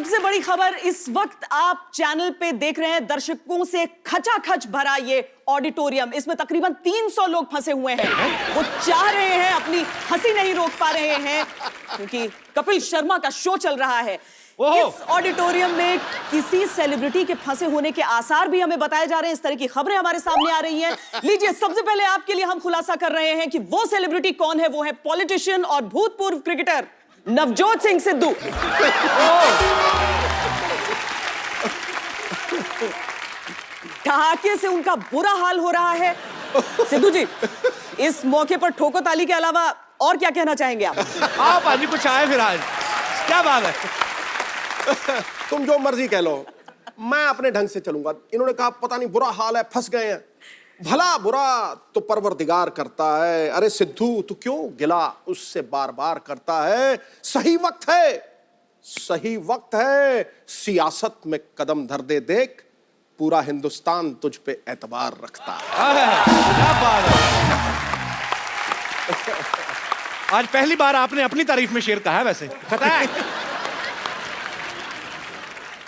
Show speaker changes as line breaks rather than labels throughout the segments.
सबसे बड़ी खबर इस वक्त आप चैनल पे देख रहे हैं, दर्शकों से खचाखच भरा ये ऑडिटोरियम। इसमें तकरीबन 300 लोग फंसे हुए हैं। वो चाह रहे हैं, अपनी हंसी नहीं रोक पा रहे हैं क्योंकि कपिल शर्मा का शो चल रहा है। इस ऑडिटोरियम में किसी सेलिब्रिटी के फंसे होने के आसार भी हमें बताए जा रहे हैं। इस तरह की खबरें हमारे सामने आ रही हैं। लीजिए, सबसे पहले आपके लिए हम खुलासा कर रहे हैं कि वो सेलिब्रिटी कौन है। वो है पॉलिटिशियन और भूतपूर्व क्रिकेटर नवजोत सिंह सिद्धू। ठहाके से उनका बुरा हाल हो रहा है। सिद्धू जी, इस मौके पर ठोको ताली के अलावा और क्या कहना चाहेंगे आप?
आज कुछ आए फिर आज क्या बात है?
तुम जो मर्जी कह लो, मैं अपने ढंग से चलूंगा। इन्होंने कहा पता नहीं बुरा हाल है, फंस गए हैं। भला बुरा तो परवरदिगार करता है। अरे सिद्धू, तू क्यों गिला उससे बार बार करता है? सही वक्त है, सही वक्त है। सियासत में कदम धर दे, देख पूरा हिंदुस्तान तुझ पे एतबार रखता है।
क्या बात है? आज पहली बार आपने अपनी तारीफ में शेर कहा है वैसे।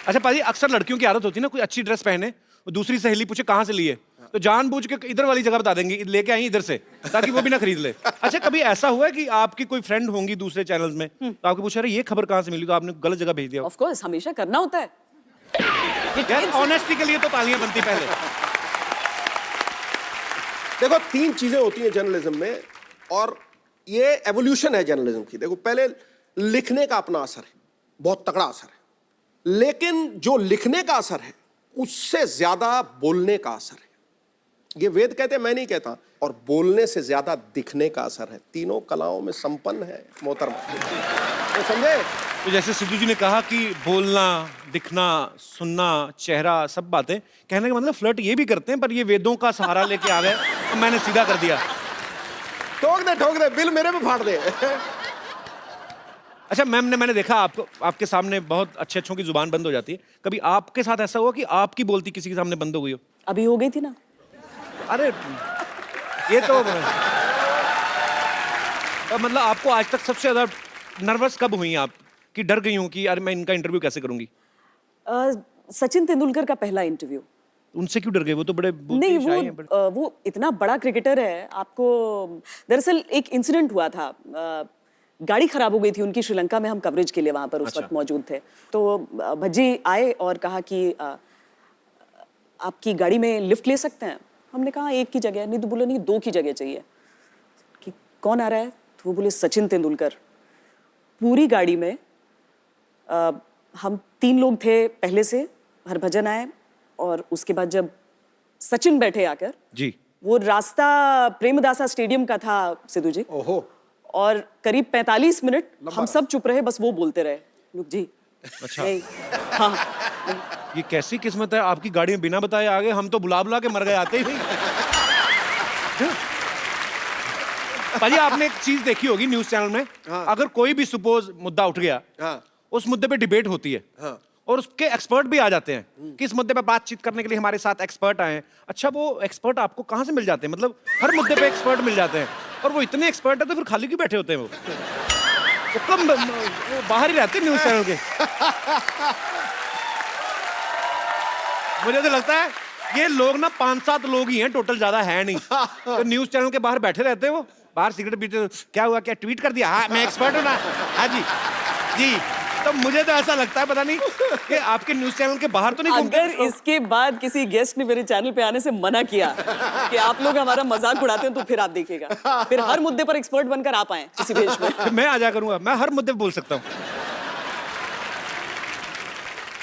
अच्छा पाजी, अक्सर लड़कियों की आदत होती है ना, कोई अच्छी ड्रेस पहने और दूसरी सहेली पूछे कहां से ली है, तो जानबूझ के इधर वाली जगह बता देंगे, लेके आई इधर से, ताकि वो भी ना खरीद ले। अच्छा, कभी ऐसा हुआ है कि आपकी कोई फ्रेंड होंगी दूसरे चैनल्स में, तो आपको पूछा रहे ये खबर कहां से मिली, तो आपने गलत जगह भेज दिया?
ऑफ कोर्स, हमेशा करना होता है।
यार ऑनेस्टी के लिए तो तालियां बनती पहले।
देखो, तीन चीजें होती हैं जर्नलिज्म में, और ये एवोल्यूशन है जर्नलिज्म की। देखो, पहले लिखने का अपना असर है, बहुत तगड़ा असर है, लेकिन जो लिखने का असर है उससे ज्यादा बोलने का असर है। ये वेद कहते हैं, मैं नहीं कहता। और बोलने से ज्यादा दिखने का असर है। तीनों कलाओं में संपन्न है मोहतरमा, तो समझे?
तो जैसे सिद्धू जी ने कहा कि बोलना, दिखना, सुनना, चेहरा, सब बातें, कहने का मतलब फ्लर्ट ये भी करते हैं, पर ये वेदों का सहारा लेके आ गए और मैंने सीधा कर दिया।
ठोक दे, बिल मेरे पे फाड़ दे।
अच्छा मैम ने, मैंने देखा आपको, आपके सामने बहुत अच्छे अच्छों की जुबान बंद हो जाती है। कभी आपके साथ ऐसा हुआ कि आपकी बोलती किसी के सामने बंद हो गई हो?
अभी हो गई थी ना।
अरे ये तो मतलब आपको आज तक सबसे ज्यादा नर्वस कब हुई आप, कि डर गई हूं कि यार मैं इनका इंटरव्यू कैसे करूंगी?
सचिन तेंदुलकर का पहला इंटरव्यू।
उनसे क्यों डर गए? वो तो बड़े
नहीं, वो इतना बड़ा क्रिकेटर है। आपको दरअसल एक इंसिडेंट हुआ था, गाड़ी खराब हो गई थी उनकी श्रीलंका में। हम कवरेज के लिए वहां पर उस वक्त मौजूद थे। तो भज्जी आए और कहा कि आपकी गाड़ी में लिफ्ट ले सकते हैं? हमने कहा एक की जगह नहीं, तो बोले नहीं, 2 की जगह चाहिए। कि कौन आ रहा है? तो वो बोले सचिन तेंदुलकर। पूरी गाड़ी में हम 3 लोग थे पहले से। हरभजन आए और उसके बाद जब सचिन बैठे आकर
जी, वो
रास्ता प्रेमदासा स्टेडियम का था सिद्धू जी।
ओहो।
और करीब 45 मिनट हम सब चुप रहे, बस वो बोलते रहे, लोग जी।
अच्छा।
हाँ,
ये कैसी किस्मत है, आपकी गाड़ी में बिना बताए आ गए, हम तो बुला बुला के मर गए आते ही। भाजी आपने एक चीज देखी होगी न्यूज चैनल में, अगर कोई भी सपोज मुद्दा उठ गया, उस मुद्दे पे डिबेट होती है, और उसके एक्सपर्ट भी आ जाते हैं कि इस मुद्दे पे बातचीत करने के लिए हमारे साथ एक्सपर्ट आए हैं। अच्छा, वो एक्सपर्ट आपको कहाँ से मिल जाते हैं? मतलब हर मुद्दे पे एक्सपर्ट मिल जाते हैं, और वो इतने एक्सपर्ट है तो फिर खाली क्यों बैठे होते हैं? वो कम वो बाहर ही रहते हैं न्यूज चैनल के। मुझे तो लगता है ये लोग ना 5-7 लोग ही हैं टोटल, ज्यादा है नहीं। तो न्यूज चैनल के बाहर बैठे रहते हैं, वो बाहर सिगरेट पीते, क्या हुआ, क्या ट्वीट कर दिया? हाँ मैं एक्सपर्ट हूँ ना। हाँ जी जी। तो मुझे तो ऐसा लगता है, पता नहीं कि आपके न्यूज चैनल के बाहर तो नहीं घूमते।
अगर इसके बाद किसी गेस्ट ने मेरे चैनल पे आने से मना किया कि आप लोग हमारा मजाक उड़ाते हैं, तो फिर आप देखिएगा, फिर हर मुद्दे पर एक्सपर्ट बनकर आप आए किसी भेष में।
मैं आ जा करूंगा, मैं हर मुद्दे पे बोल सकता हूँ।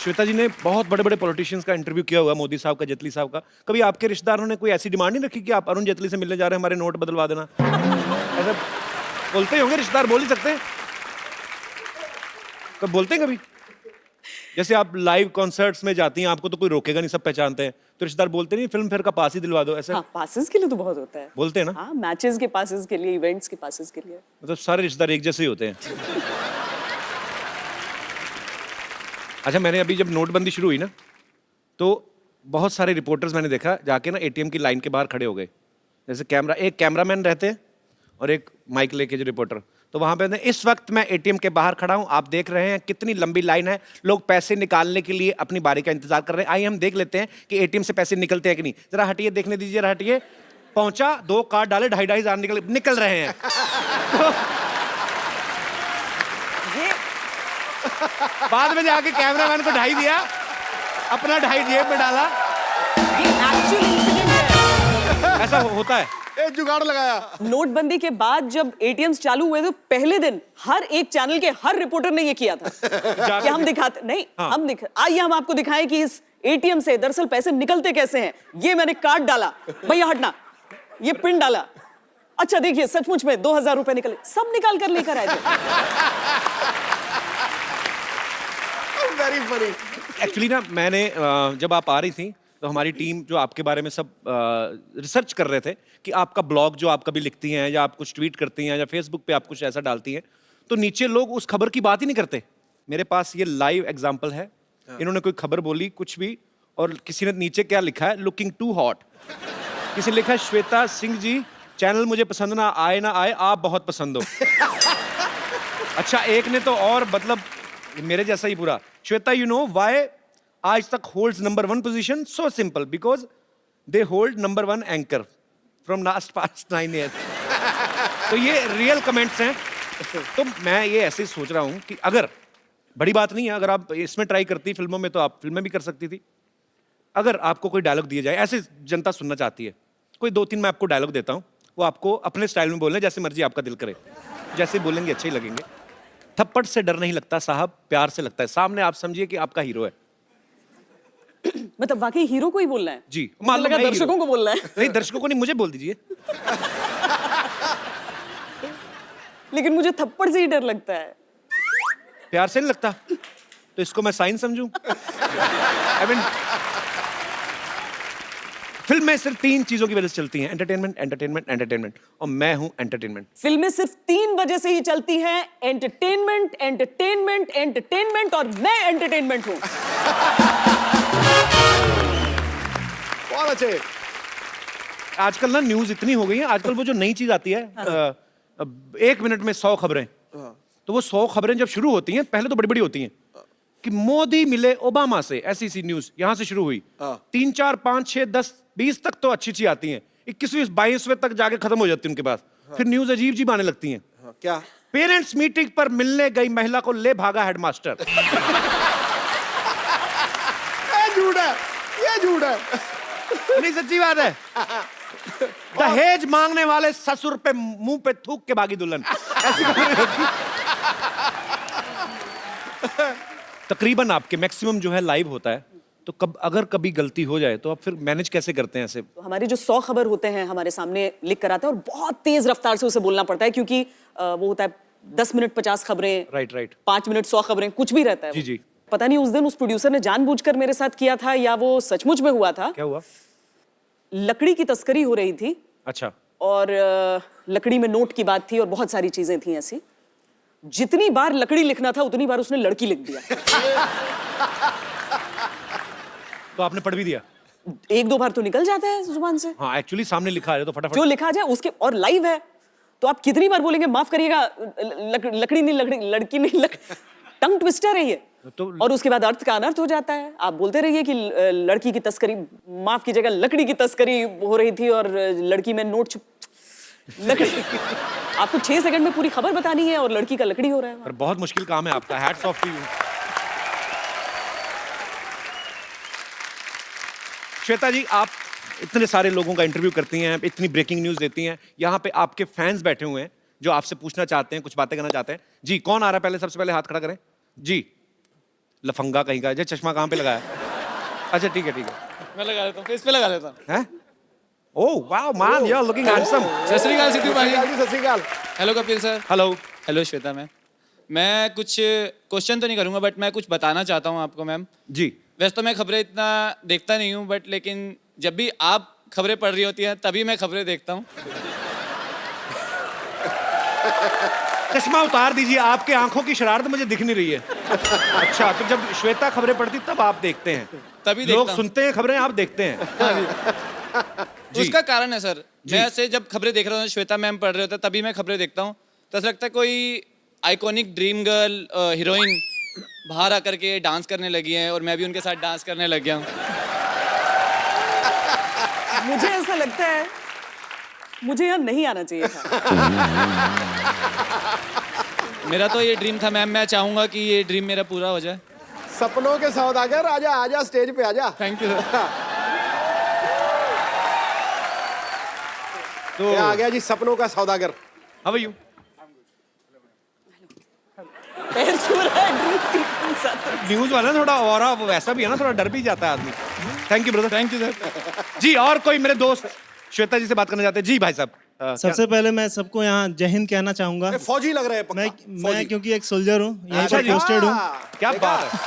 श्वेता जी ने बहुत बड़े बड़े पॉलिटिशियंस का इंटरव्यू किया हुआ, मोदी साहब का, जेटली साहब का। कभी आपके रिश्तेदारों ने कोई ऐसी डिमांड नहीं रखी कि आप अरुण जेटली से मिलने जा रहे हैं, हमारे नोट बदलवा देना? ऐसा बोलते ही होंगे रिश्तेदार, बोल ही सकते हैं। कब बोलते हैं कभी? जैसे आप लाइव कॉन्सर्ट्स में जाती हैं, आपको तो कोई रोकेगा नहीं, सब पहचानते हैं, तो रिश्तेदार बोलते नहीं फिल्म फेयर का पास ही दिलवा दो, ऐसा?
हाँ, पासेस के लिए तो बहुत होता है।
बोलते हैं ना?
हाँ, मैचेस के पासेस के लिए, इवेंट्स के पासेस के लिए।
मतलब सारे रिश्तेदार एक जैसे ही होते हैं। अच्छा, मैंने अभी जब नोटबंदी शुरू हुई ना, तो बहुत सारे रिपोर्टर्स मैंने देखा जाके ना एटीएम की लाइन के बाहर खड़े हो गए। जैसे एक कैमरामैन रहते हैं और एक माइक लेके जो रिपोर्टर, तो वहां पे इस वक्त मैं एटीएम के बाहर खड़ा हूं, आप देख रहे हैं कितनी लंबी लाइन है, लोग पैसे निकालने के लिए अपनी बारी का इंतजार कर रहे हैं। आइए हम देख लेते हैं कि एटीएम से पैसे निकलते हैं कि नहीं। जरा हटिए, देखने दीजिए, जरा हटिए। पहुंचा, 2 कार्ड डाले, 2,500 निकल रहे हैं।
ये
बाद में जाके कैमरामैन को 2.5 दिया, अपना 2.5 जेब में डाला।
एक्चुअल इंसिडेंट है।
ऐसा होता है।
ए, जुगाड़ लगाया।
नोटबंदी के बाद जब एटीएम्स चालू हुए तो पहले दिन हर एक चैनल के हर रिपोर्टर ने ये किया था कि हम दिखाते नहीं, आइए हम आपको दिखाएं कि इस एटीएम से दरअसल पैसे निकलते कैसे हैं। ये मैंने कार्ड डाला, भैया हटना, ये पिन डाला, अच्छा देखिए सचमुच में 2,000 रुपए निकले, सब निकाल कर लेकर आए थे।
Very funny.
एक्चुअली ना मैंने जब आप आ रही थी तो हमारी टीम जो आपके बारे में सब रिसर्च कर रहे थे कि आपका ब्लॉग जो आप कभी लिखती हैं या आप कुछ ट्वीट करती हैं या फेसबुक पे आप कुछ ऐसा डालती हैं, तो नीचे लोग उस खबर की बात ही नहीं करते। मेरे पास ये लाइव एग्जांपल है। इन्होंने कोई खबर बोली कुछ भी, और किसी ने नीचे क्या लिखा है, लुकिंग टू हॉट। किसी ने लिखा है, श्वेता सिंह जी चैनल मुझे पसंद ना आए आप बहुत पसंद हो। अच्छा, एक ने तो और मतलब मेरे जैसा ही पूरा, श्वेता यू नो व्हाई आज तक holds number 1 position, so simple because they hold number 1 anchor from last past 9 years. तो ये रियल कमेंट्स हैं। तो मैं ये ऐसे ही सोच रहा हूं कि अगर बड़ी बात नहीं है, अगर आप इसमें ट्राई करती फिल्मों में तो आप फिल्में भी कर सकती थी। अगर आपको कोई डायलॉग दिया जाए, ऐसे जनता सुनना चाहती है, कोई 2-3 मैं आपको डायलॉग देता हूं, वो आपको अपने स्टाइल में बोलना, जैसे मर्जी आपका दिल करे, जैसे बोलेंगे अच्छे ही लगेंगे। थप्पड़ से डर नहीं लगता साहब, प्यार से लगता है। सामने आप समझिए कि आपका हीरो है।
मतलब वाकई हीरो को ही बोलना है
जी,
मुझे लगा दर्शकों को बोलना है।
नहीं, दर्शकों को नहीं, मुझे बोल दीजिए।
लेकिन मुझे थप्पड़ से ही डर लगता है।
प्यार से नहीं लगता तो इसको मैं साइन समझूं? I mean, फिल्में सिर्फ 3 चीजों की वजह से चलती हैं, एंटरटेनमेंट, एंटरटेनमेंट, एंटरटेनमेंट, और मैं हूं एंटरटेनमेंट।
फिल्में सिर्फ 3 वजह से ही चलती हैं, एंटरटेनमेंट, एंटरटेनमेंट, एंटरटेनमेंट, और मैं एंटरटेनमेंट हूं।
बहुत अच्छे।
आजकल ना न्यूज इतनी हो गई है, आजकल वो जो नई चीज आती है, 1 मिनट में 100 खबरें, तो वो 100 खबरें जब शुरू होती हैं, पहले तो बड़ी बड़ी होती हैं कि मोदी मिले ओबामा से, ऐसी सी न्यूज यहां से शुरू हुई। 3, 4, 5, 6, 10, 20 तक तो अच्छी अच्छी आती हैं, 21वीं 22वें तक जाके खत्म हो जाती है उनके पास। फिर न्यूज अजीब जी आने लगती हैं।
क्या?
पेरेंट्स मीटिंग पर मिलने गई महिला को ले भागा हेडमास्टर।
ये झूठ है, ये झूठ है।
नहीं, सच्ची बात है। दहेज मांगने वाले ससुर पे मुंह पे थूक के भागी दुल्हन, ऐसी खबरें होती। तकरीबन आपके मैक्सिमम जो है लाइव होता है, तो अगर कभी गलती हो जाए तो आप फिर मैनेज कैसे करते हैं ऐसे?
तो हमारे जो 100 खबर होते हैं हमारे सामने लिख कर आते हैं, और बहुत तेज रफ्तार से उसे बोलना पड़ता है, क्योंकि वो होता है 10 मिनट 50 खबरें,
राइट
5 मिनट 100 खबरें, कुछ भी रहता है।
जी जी।
पता नहीं उस दिन उस प्रोड्यूसर ने जानबूझकर मेरे साथ किया था या वो सचमुच में हुआ था।
क्या हुआ?
लकड़ी की तस्करी हो रही थी।
अच्छा।
और लकड़ी में नोट की बात थी और बहुत सारी चीजें थी ऐसी। जितनी बार लकड़ी लिखना था उतनी बार उसने लड़की लिख दिया।
तो आपने पढ़ भी दिया?
1-2 बार तो निकल जाता है जुबान से।
हाँ, एक्चुअली सामने लिखा है तो फटाफट
जो लिखा जाए उसके, और लाइव है तो आप कितनी बार बोलेंगे माफ करिएगा, लकड़ी नहीं, लड़की नहीं, टंग ट्विस्टर है ये।
तो
और उसके बाद अर्थ का अनर्थ हो जाता है। आप बोलते रहिए कि लड़की की तस्करी, माफ कीजिएगा, लकड़ी की तस्करी हो रही थी और लड़की में नोट लकड़ी। आपको 6 सेकंड में पूरी खबर बतानी है और लड़की का लकड़ी हो रहा है।
पर बहुत मुश्किल काम है आपका। Hats off to you. Shweta ji, आप इतने सारे लोगों का इंटरव्यू करती हैं, इतनी ब्रेकिंग न्यूज देती हैं, यहाँ पे आपके फैंस बैठे हुए हैं जो आपसे पूछना चाहते हैं, कुछ बातें करना चाहते हैं। जी, कौन आ रहा है? पहले सबसे पहले हाथ खड़ा करें जी। लफंगा कहीं का। चश्मा कहाँ पे लगाया? अच्छा, ठीक है ठीक है,
मैं लगा लेता हूँ, फेस पे लगा लेता हूँ।
हैं? Oh wow man, you are looking handsome.
सत श्री अकाल सिद्धू भाई।
सत श्री अकाल।
Hello Kapil sir.
Hello.
Hello Shweta ma'am. मैं कुछ क्वेश्चन तो नहीं करूँगा, बट मैं कुछ बताना चाहता हूँ आपको मैम।
जी।
वैसे तो मैं खबरें इतना देखता नहीं हूँ, बट लेकिन जब भी आप खबरें पढ़ रही होती हैं तभी मैं खबरें देखता हूँ।
चश्मा उतार दीजिए, आपके आंखों की शरारत मुझे दिख नहीं रही है। अच्छा, तो जब श्वेता खबरें पढ़ती तब आप देखते हैं?
तभी
लोग
देखता हूँ।
सुनते हैं खबरें, आप देखते हैं? जी।
उसका कारण है सर, मैं ऐसे जब खबरें देख रहा हूँ, श्वेता मैम पढ़ रहे होते हैं तभी मैं खबरें देखता हूँ। तो ऐसा लगता है कोई आइकॉनिक ड्रीम गर्ल हीरोइन बाहर आकर के डांस करने लगी हैं और मैं भी उनके साथ डांस करने लग गया हूँ।
मुझे ऐसा लगता है मुझे यहाँ नहीं आना चाहिए था।
मेरा तो ये ड्रीम था मैम, मैं चाहूंगा कि ये ड्रीम मेरा पूरा हो जाए।
सपनों के सौदागर, आजा आजा स्टेज पे आजा।
Thank you sir.
तो
क्या आ गया जी सपनों का सौदागर।
How are you?
पैर छू रहा है ड्रीम सीक्वेंस आता है।
न्यूज वाला थोड़ा और वैसा भी है ना, थोड़ा डर भी जाता है आदमी। Thank you brother.
Thank you sir.
जी, और कोई मेरे दोस्त श्वेता जी से बात करना चाहते हैं? जी भाई साहब।
सबसे पहले मैं सबको यहाँ जय हिंद कहना चाहूंगा।
ये फौजी लग रहे हैं पक्का।
मैं क्योंकि एक सोल्जर हूँ, यहीं
अच्छा
पर
जी।
पोस्टेड हूँ
क्या बात है,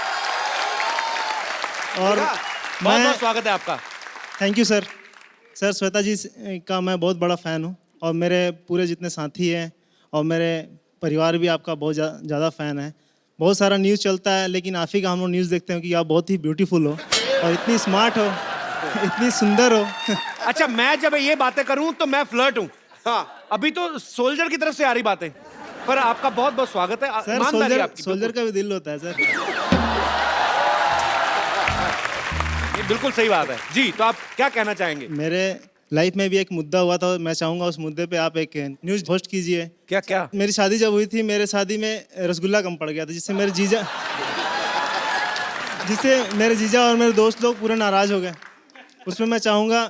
और
बहुत
मैं
बहुत स्वागत है आपका।
Thank you sir. Sir Shweta ji का मैं बहुत बड़ा फ़ैन हूँ और मेरे पूरे जितने साथी हैं और मेरे परिवार भी आपका बहुत ज़्यादा फ़ैन है। बहुत सारा न्यूज़ चलता है लेकिन आप ही का हम लोग न्यूज़ देखते हैं कि आप बहुत ही ब्यूटीफुल हो और इतनी स्मार्ट हो, इतनी सुंदर हो।
अच्छा, मैं जब ये बातें करूं तो मैं फ्लर्ट हूं।
हाँ,
अभी तो सोल्जर की तरफ से आ रही बातें, पर आपका बहुत बहुत स्वागत है।
सर
ईमानदारी आपकी
सोल्जर का भी दिल होता है सर।
ये बिल्कुल सही बात है जी। तो आप क्या कहना चाहेंगे?
मेरे लाइफ में भी एक मुद्दा हुआ था, मैं चाहूँगा उस मुद्दे पे आप एक न्यूज़ होस्ट कीजिए।
क्या क्या?
मेरी शादी जब हुई थी, मेरे शादी में रसगुल्ला कम पड़ गया था, जिससे मेरे जीजा और मेरे दोस्त लोग पूरे नाराज हो गए। उसमें मैं चाहूँगा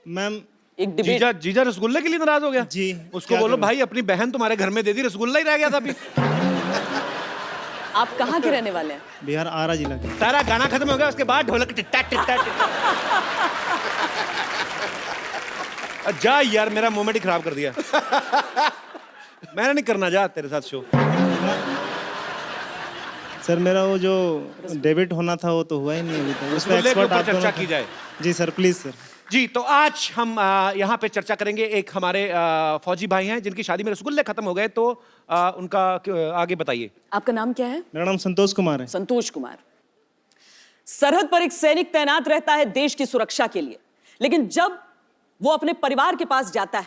मैम
एक डिबेट।
जीजा रसगुल्ले के लिए नाराज हो गया
जी,
उसको
क्या
बोलो
करूं?
भाई अपनी बहन तुम्हारे घर में दे दी, रसगुल्ला ही रह गया था अभी।
आप कहाँ के रहने वाले हैं?
बिहार आरा जिला के।
सारा गाना खत्म हो गया, उसके बाद ढोलक टिट्टा टिट्टा टिट्टा। जा यार, मेरा मोमेंट ही खराब कर दिया। मैंने नहीं करना, जा तेरे साथ शो।
सर मेरा वो जो डेबिट होना था वो तो हुआ ही नहीं अभी तक। उस पे
रसगुल्ले के
एक्सपर्ट
ऊपर
आप दोनों
चर्चा
थे।
की जाए।
जी सर, प्लीज सर।
जी, तो आज हम यहाँ पे चर्चा करेंगे। एक हमारे फौजी भाई हैं जिनकी शादी में रसगुल्ले खत्म हो गए, तो उनका आगे बताइए।
आपका नाम क्या है?
मेरा नाम संतोष कुमार है।
संतोष कुमार। सरहद पर एक सैनिक तैनात रहता है देश की सुरक्षा के लिए, लेकिन जब वो अपने परिवार के पास जाता है,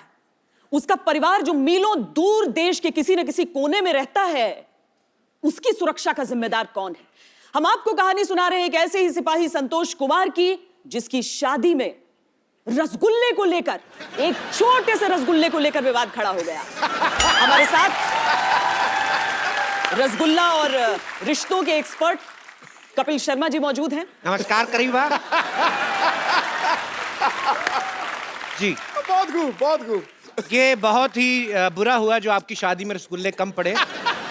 उसका परिवार जो मीलों दूर देश के किसी न किसी कोने में रहता है, उसकी सुरक्षा का जिम्मेदार कौन है? हम आपको कहानी सुना रहे हैं एक ऐसे ही सिपाही संतोष कुमार की, जिसकी शादी में रसगुल्ले को लेकर, एक छोटे से रसगुल्ले को लेकर विवाद खड़ा हो गया। हमारे साथ रसगुल्ला और रिश्तों के एक्सपर्ट कपिल शर्मा जी मौजूद हैं।
नमस्कार करीबा जी।
बहुत खूब, बहुत खूब।
ये बहुत ही बुरा हुआ जो आपकी शादी में रसगुल्ले कम पड़े,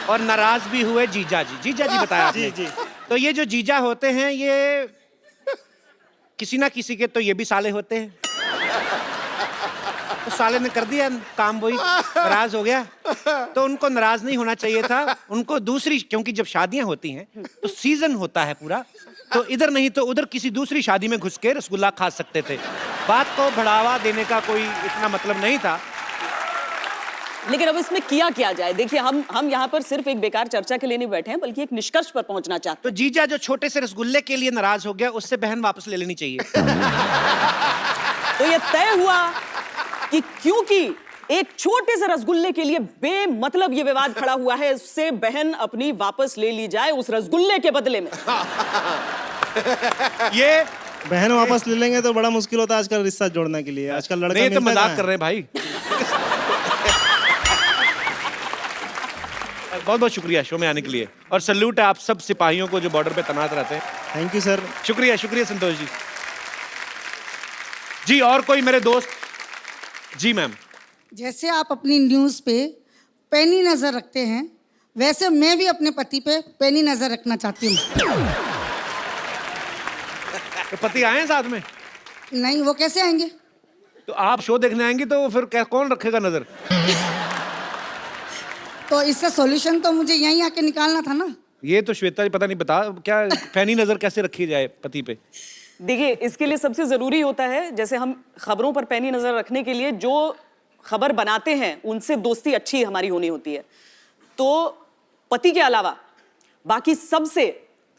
और नाराज भी हुए जीजा जी बताया आपने।
जी।
तो ये जो जीजा होते हैं, ये किसी ना किसी के तो ये भी साले होते हैं। तो साले ने कर दिया काम, वही नाराज हो गया। तो उनको नाराज नहीं होना चाहिए था, उनको दूसरी, क्योंकि जब शादियां होती हैं तो सीजन होता है पूरा, तो इधर नहीं तो उधर किसी दूसरी शादी में घुस के रसगुल्ला खा सकते थे। बात को बढ़ावा देने का कोई इतना मतलब नहीं था।
लेकिन अब इसमें किया क्या जाए? देखिए, हम यहाँ पर सिर्फ एक बेकार चर्चा के लिए नहीं बैठे हैं, बल्कि एक निष्कर्ष पर पहुंचना चाहते
तो जीजा जो छोटे से रसगुल्ले के लिए नाराज हो गया, उससे बहन वापस ले लेनी चाहिए।
हैं। तो ये तय हुआ कि क्योंकि एक छोटे से रसगुल्ले के लिए बेमतलब ये विवाद खड़ा हुआ है, उससे बहन अपनी वापस ले ली जाए उस रसगुल्ले के बदले में।
ये
बहन वापस ले लेंगे तो बड़ा मुश्किल होता है आजकल रिश्ता जोड़ने के लिए। आजकल लड़का
नहीं, तो
मिलता
मजाक
कहाँ
कर
है?
रहे हैं भाई। बहुत बहुत शुक्रिया शो में आने के लिए, और सल्यूट है आप सब सिपाहियों को जो बॉर्डर पे तैनात रहते हैं।
Thank you sir.
शुक्रिया संतोष जी। जी, और कोई मेरे दोस्त? जी मैम।
जैसे आप अपनी न्यूज़ पे पैनी नज़र रखते हैं, वैसे मैं भी अपने पति पे पैनी नज़र रखना चाहती हूँ।
तो पति आए हैं साथ में?
नहीं, वो कैसे आएंगे?
तो आप शो देखने आएंगी तो फिर कौन रखेगा नजर?
तो इसका सॉल्यूशन तो मुझे यहीं आके निकालना था ना।
ये तो श्वेता जी पता नहीं बता क्या पैनी नजर कैसे रखी जाए पति पे।
देखिए, इसके लिए सबसे जरूरी होता है, जैसे हम खबरों पर पैनी नजर रखने के लिए जो खबर बनाते हैं उनसे दोस्ती अच्छी हमारी होनी होती है। तो पति के अलावा बाकी सबसे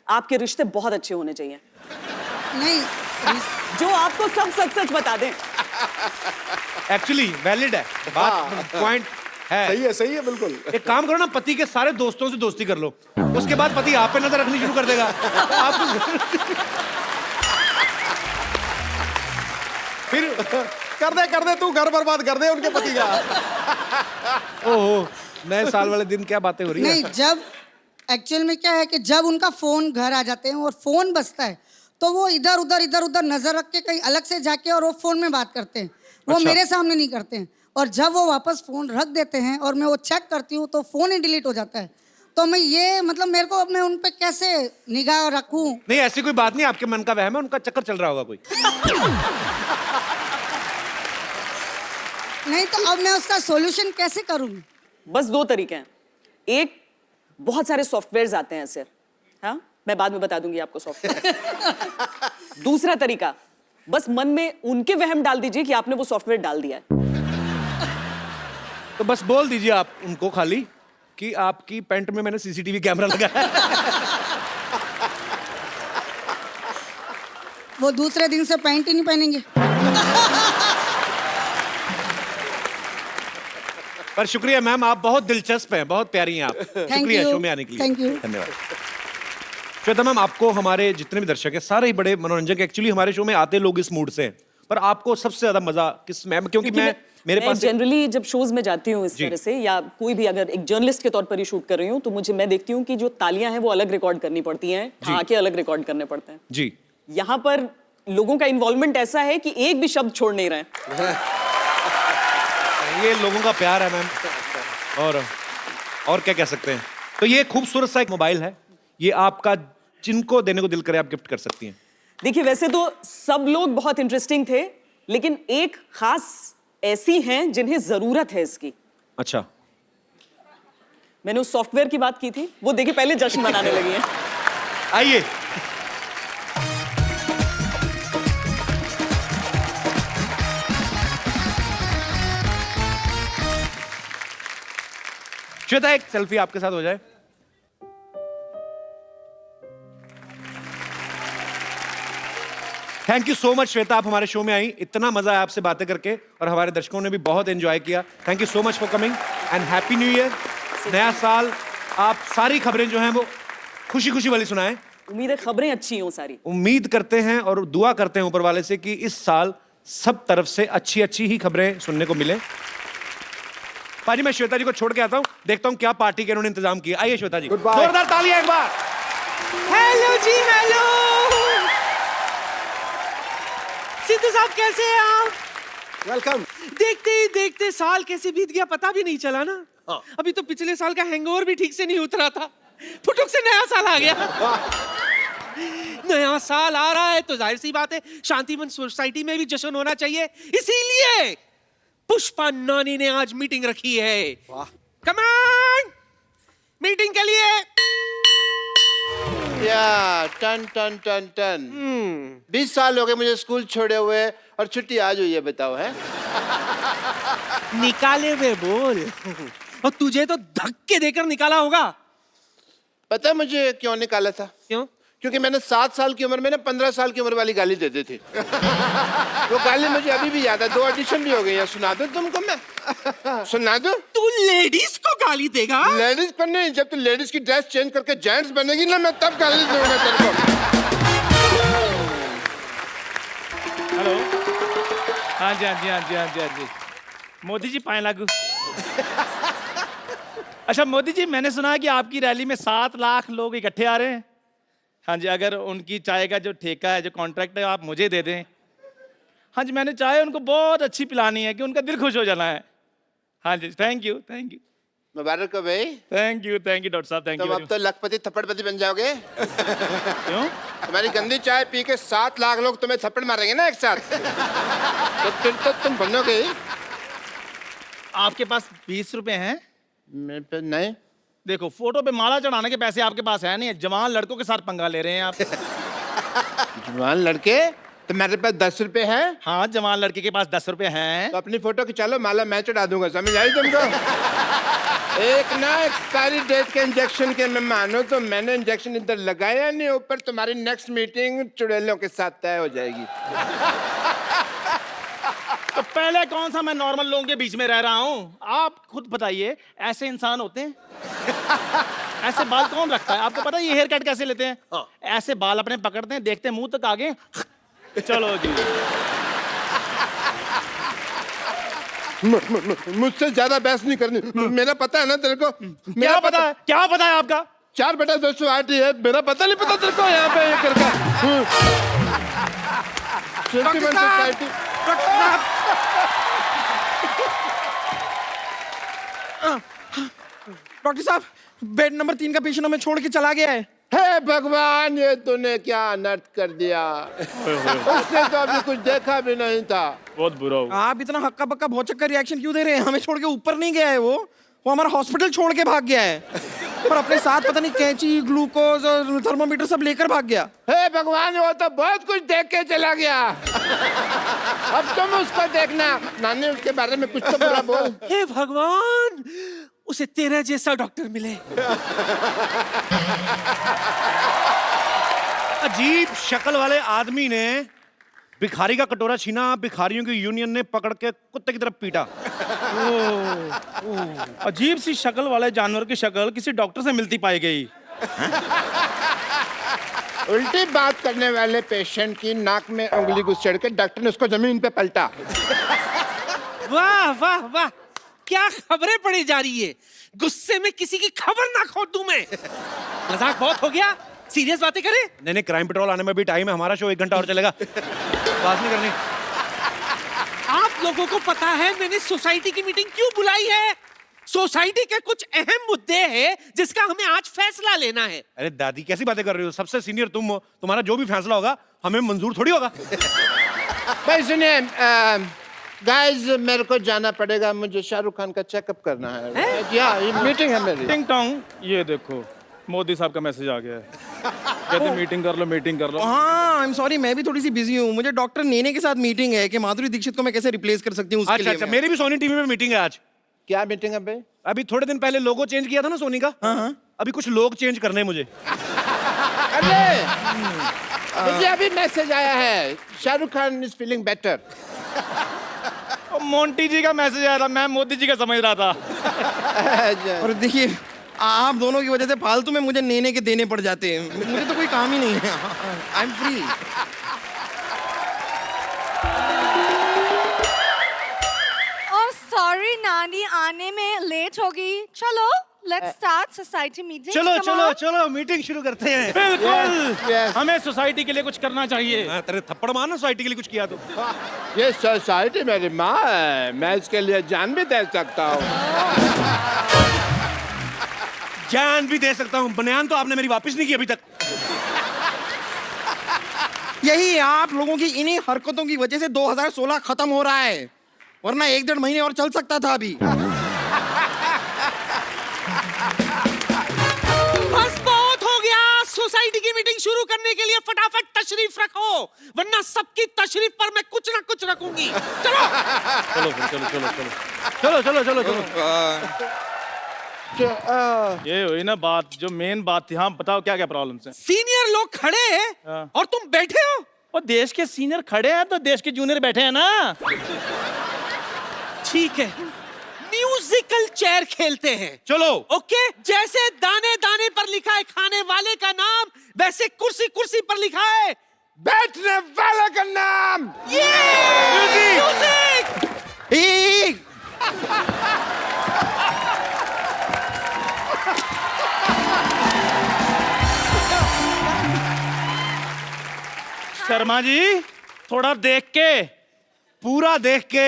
आपके रिश्ते बहुत अच्छे होने चाहिए,
नहीं,
जो आपको सब सच सच बता दें।
एक्चुअली वैलिड है बात, पॉइंट
सही है बिल्कुल।
एक काम करो ना, पति के सारे दोस्तों से दोस्ती कर लो, उसके बाद पति आप पे नजर रखनी शुरू कर देगा।
फिर कर दे तू, घर बर्बाद कर दे उनके पति का।
ओहो, नए साल वाले दिन क्या बातें हो रही है।
नहीं, जब एक्चुअल में क्या है कि जब उनका फोन घर आ जाते हैं और फोन बजता है तो वो इधर उधर नजर रख के कहीं अलग से जाके और वो फोन में बात करते हैं, वो
अच्छा।
मेरे सामने नहीं करते हैं। और जब वो वापस फोन रख देते हैं और मैं वो चेक करती हूँ तो फोन ही डिलीट हो जाता है। तो मैं ये मतलब मेरे को अपने उन पे कैसे निगाह रखूं?
नहीं, ऐसी कोई बात नहीं, आपके मन का वहम है, उनका चक्कर चल रहा होगा कोई।
नहीं तो अब मैं उसका सॉल्यूशन कैसे करूं?
बस दो तरीके हैं। एक, बहुत सारे सॉफ्टवेयर्स आते हैं सर, हाँ, मैं बाद में बता दूंगी आपको सॉफ्टवेयर। दूसरा तरीका, बस मन में उनके वहम डाल दीजिए कि आपने वो सॉफ्टवेयर डाल दिया है।
तो बस बोल दीजिए आप उनको खाली कि आपकी पैंट में मैंने सीसीटीवी कैमरा लगाया है।
वो दूसरे दिन से पैंट ही नहीं पहनेंगे।
पर शुक्रिया मैम, आप बहुत दिलचस्प हैं, बहुत प्यारी हैं आप। शुक्रिया
you.
शो में आने के लिए।
Thank you.
धन्यवाद। श्वेता मैम, आपको हमारे जितने भी दर्शक हैं सारे ही बड़े मनोरंजक, एक्चुअली हमारे शो में आते लोग इस मूड से हैं, पर आपको सबसे ज्यादा मजा किस में? क्योंकि मेरे पास
जनरली जब शोज में जाती हूँ इस तरह से, या कोई भी अगर एक जर्नलिस्ट के तौर पर ही शूट कर रही हूँ, तो मैं देखती हूँ कि जो तालियां हैं वो अलग रिकॉर्ड करनी पड़ती हैं, आके अलग रिकॉर्ड करने पड़ते हैं
जी।
यहाँ पर लोगों का इन्वॉल्वमेंट ऐसा है कि एक भी शब्द छोड़ नहीं रहे।
ये लोगों का प्यार है मैम, और क्या कह सकते हैं। तो ये खूबसूरत सा एक मोबाइल है, ये आपका जिनको देने को दिल करे आप गिफ्ट कर सकती हैं।
देखिए, वैसे तो सब लोग बहुत इंटरेस्टिंग थे, लेकिन एक खास ऐसी हैं जिन्हें जरूरत है इसकी।
अच्छा,
मैंने उस सॉफ्टवेयर की बात की थी, वो देखिए पहले जश्न मनाने लगी हैं।
आइए। श्वेता, एक सेल्फी आपके साथ हो जाए। Thank you so much Shweta, आप हमारे शो में आई, इतना मजा आया आपसे बातें करके, और हमारे दर्शकों ने भी बहुत एंजॉय किया। Thank you so much for coming and happy new year. नया साल, आप सारी खबरें जो हैं वो खुशी खुशी वाली सुनाएं।
उम्मीद है खबरें अच्छी हों सारी।
उम्मीद करते हैं और दुआ करते हैं ऊपर वाले से कि इस साल सब तरफ से अच्छी अच्छी ही खबरें सुनने को मिले। पाजी, मैं श्वेता जी को छोड़ के आता हूँ, देखता हूँ क्या पार्टी के इन्होंने इंतजाम किया। आइए श्वेता जी, जोरदार तालियां एक बार।
हेलो जी, हेलो सिद्धू साहब, कैसे हैं आप?
वेलकम।
देखते ही देखते साल कैसे बीत गया पता भी नहीं चला ना।
हाँ।
अभी तो पिछले साल का हैंगओवर भी ठीक से नहीं उतरा था, फुटुक से नया साल आ गया। नया साल आ रहा है तो जाहिर सी बात है शांतिवन सोसाइटी में भी जश्न होना चाहिए, इसीलिए पुष्पा नानी ने आज मीटिंग रखी है। कम ऑन, मीटिंग के लिए।
या टन टन टन टन 20 साल हो गए मुझे स्कूल छोड़े हुए और छुट्टी आज हुई है, बताओ है।
निकाले हुए बोल, और तुझे तो धक्के देकर निकाला होगा।
पता है मुझे क्यों निकाला था?
क्यों?
क्योंकि मैंने 7 साल की उम्र में ना 15 साल की उम्र वाली गाली दे दी थी। वो गाली मुझे अभी भी याद है, 2 ऑडिशन भी हो गई है। सुना दो तुमको मैं? सुना दो?
तू लेडीज को गाली देगा?
लेडीज पर नहीं, जब तू लेडीज की ड्रेस चेंज करके जेंट्स बनेगी ना, मैं तब गाली दूंगा तेरे को।
हेलो, हाँ जी, हाँ जी, हाँ जी, हाँ जी, हाँ जी। मोदी जी पाए लागू। अच्छा मोदी जी, मैंने सुना है कि आपकी रैली में 7 लाख लोग इकट्ठे आ रहे हैं। हाँ जी, अगर उनकी चाय का जो ठेका है, जो कॉन्ट्रैक्ट है, आप मुझे दे दें। हाँ जी, मैंने चाय उनको बहुत अच्छी पिलानी है कि उनका दिल खुश हो जाना है। हाँ जी, थैंक यू, थैंक यू।
मुबारक हो भाई।
थैंक यू डॉक्टर साहब, थैंक
तुम
यू।
अब तो लखपति थप्पड़पति बन जाओगे।
क्यों?
तुम्हारी गंदी चाय पी के 7 लाख लोग तुम्हें थप्पड़ मारेंगे ना एक साथ। तो फिर तो तुम बनोगे ही।
आपके पास 20 रुपए हैं?
मेरे पे नहीं।
देखो, फोटो पे माला चढ़ाने के पैसे आपके पास है नहीं, जवान लड़कों के साथ पंगा ले रहे हैं आप।
जवान लड़के? तो मेरे पास 10 रुपए हैं।
हाँ, जवान लड़के के पास 10 रुपए हैं।
तो अपनी फोटो खिंचा लो, माला मैं चढ़ा दूंगा, समझ आई तुमको? एक ना एक्सपायरी डेट के इंजेक्शन के मैं मानो तो मैंने इंजेक्शन इधर लगाया नहीं, ऊपर तुम्हारी नेक्स्ट मीटिंग चुड़ैलों के साथ तय हो जाएगी।
तो पहले कौन सा मैं नॉर्मल लोगों के बीच में रह रहा हूँ? आप खुद बताइए, ऐसे इंसान होते हैं? ऐसे बाल कौन रखता है? आपको पता है ये हेयर कट कैसे लेते हैं? ऐसे बाल अपने पकड़ते हैं, देखते हैं मुंह तक आगे, चलो जी।
मुझसे ज्यादा बहस नहीं करनी। मेरा पता है ना तेरे को?
क्या पता है? क्या पता है आपका?
4/10 सोसाइटी है, मेरा पता नहीं पता तेरे को यहाँ पे ये करके। सोसाइटी
डॉक्टर साहब, बेड नंबर 3 का पेशेंट हमें छोड़ के चला गया है।
हे भगवान, ये तूने क्या अनर्थ कर दिया। उसने तो अभी कुछ देखा भी नहीं था।
बहुत बुरा हो।
आप इतना हक्का बक्का भौचक्का रिएक्शन क्यों दे रहे हैं? हमें छोड़ के ऊपर नहीं गया है वो हमारा हॉस्पिटल छोड़ के भाग गया है और अपने साथ पता नहीं कैंची, ग्लूकोज और थर्मोमीटर सब लेकर भाग गया।
हे भगवान, वो तो बहुत कुछ देख के चला गया। अब तुम उसको देखना। नानी, उसके बारे में कुछ तो बुरा बोल।
हे भगवान, उसे तेरा जैसा डॉक्टर मिले।
अजीब शक्ल वाले आदमी ने भिखारी का कटोरा छीना, भिखारियों की यूनियन ने पकड़ के कुत्ते की तरफ पीटा।
अजीब सी शक्ल वाले जानवर की शक्ल किसी डॉक्टर से मिलती पाई गई।
उल्टी बात करने वाले पेशेंट की नाक में उंगली घुस चढ़ के डॉक्टर ने उसको जमीन पे पलटा।
वाह वाह वाह, क्या खबरें पड़ी जा रही है। गुस्से में किसी की खबर ना खो दूं मैं। मजाक बहुत हो गया, सीरियस बातें करें।
नहीं, क्राइम पेट्रोल आने में भी टाइम है, हमारा शो 1 घंटा और चलेगा। बात नहीं करनी।
आप लोगों को पता है मैंने सोसाइटी की मीटिंग क्यों बुलाई है? सोसाइटी के कुछ अहम मुद्दे हैं जिसका हमें आज फैसला लेना है।
अरे दादी, कैसी बातें कर रही हो? सबसे सीनियर तुम हो, तुम्हारा जो भी फैसला होगा हमें मंजूर थोड़ी होगा।
भाई सुनिए गाइस, मेरे को जाना पड़ेगा, मुझे शाहरुख खान का चेकअप करना है। या ये मीटिंग है मेरी।
टिंग टोंग, ये देखो मोदी साहब का मैसेज आ गया है। कहते मीटिंग कर लो, मीटिंग कर लो।
हाँ, आई एम सॉरी, मैं भी थोड़ी सी बिजी हूँ। मुझे डॉक्टर नेने के साथ मीटिंग है कि माधुरी दीक्षित को मैं कैसे रिप्लेस कर सकती हूँ उसके लिए।
अच्छा, मेरी भी सोनी टीवी में मीटिंग है आज।
क्या मीटिंग है भाई?
अभी थोड़े दिन पहले लोगो चेंज किया था ना सोनी का।
हाँ।
अभी कुछ लोग चेंज करने हैं मुझे।
अरे मुझे अभी मैसेज आया है, Shahrukh Khan is feeling better.
Monty ji का मैसेज आया था, मैं मोदी जी का समझ रहा था।
और देखिए, आप दोनों की वजह से फालतू में मुझे नेने के देने पड़ जाते हैं। मुझे तो कोई काम ही नहीं है। I am free.
और सॉरी नानी, आने में लेट होगी। चलो लेट्स स्टार्ट सोसाइटी मीटिंग।
चलो चलो चलो, मीटिंग शुरू करते हैं।
बिल्कुल,
yes.
हमें सोसाइटी के लिए कुछ करना चाहिए।
हाँ, तेरे थप्पड़ मारना सोसाइटी के लिए कुछ किया तो।
ये सोसाइटी मेरी माँ है, मैं इसके लिए जान भी दे सकता हूँ।
जान भी दे सकता हूँ। बनियान तो आपने मेरी वापस नहीं की अभी तक।
यही आप लोगों की इन्हीं हरकतों की वजह से 2016 खत्म हो रहा है, वरना 1-1.5 महीने और चल सकता था अभी।
बस बहुत हो गया। सोसाइटी की मीटिंग शुरू करने के लिए फटाफट तशरीफ रखो, वरना सबकी तशरीफ पर मैं कुछ ना कुछ रखूंगी। चलो
चलो चलो चलो चलो चलो चलो चलो चलो।
ये हुई ना बात, जो मेन बात थी। हाँ बताओ, क्या क्या प्रॉब्लम्स हैं?
सीनियर लोग खड़े हैं
हाँ।
और तुम बैठे हो।
और देश के सीनियर खड़े हैं तो देश के जूनियर बैठे हैं ना।
ठीक है, म्यूजिकल चेयर खेलते हैं।
चलो।
ओके, जैसे दाने दाने पर लिखा है खाने वाले का नाम, वैसे कुर्सी कुर्सी पर लिखा है
बैठने वाले का नाम।
ये म्यूजिक।
शर्मा जी, थोड़ा देख के,
पूरा देख के।